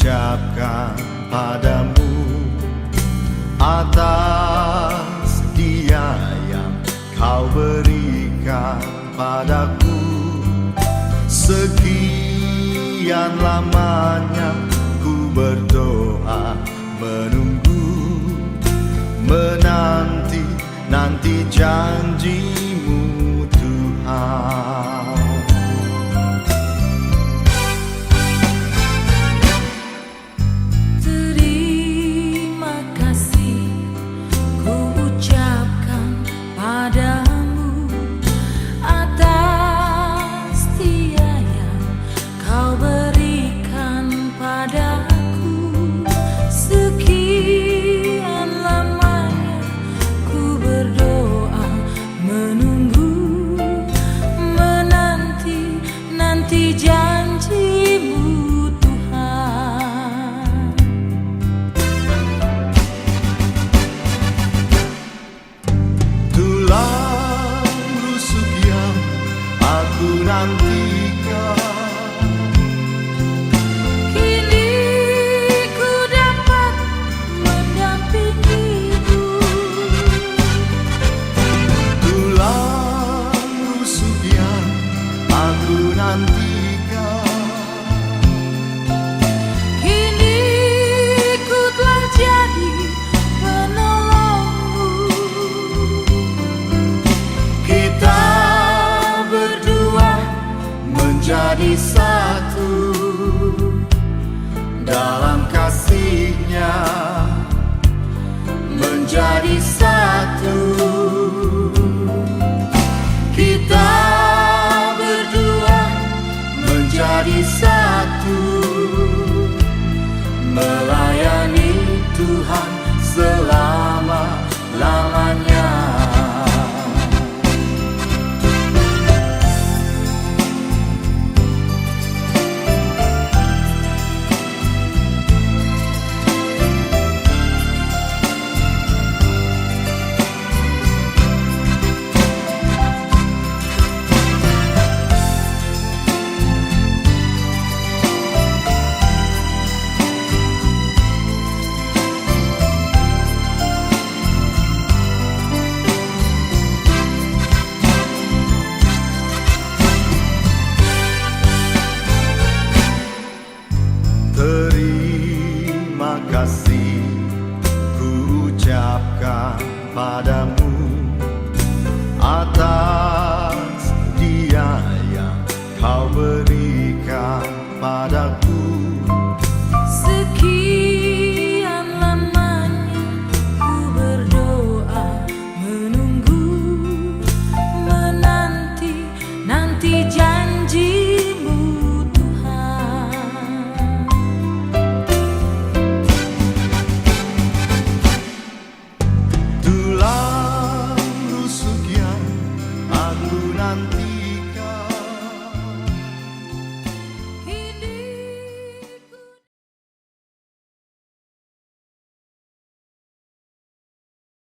ucapkan padamu atas dia yang kau berikan padaku. Sekian lamanya ku berdoa, menunggu, menanti janjimu Tuhan. Terima kasih ku ucapkan padamu atas dia yang kau berikan padaku. Sekian lamanya ku berdoa, menunggu, menanti janjimu Tuhan. Tulang rusuk yang aku nantikan, Kini ku dapat mendampingimu. tulang rusuk yang aku nantikan, Kini ku telah jadi penolongmu. kita berdua menjadi satu dalam kasih-Nya, menjadi satu. Kita berdua menjadi satu, melayani Tuhan selama-lamanya. Terima kasih ku ucapkan padamu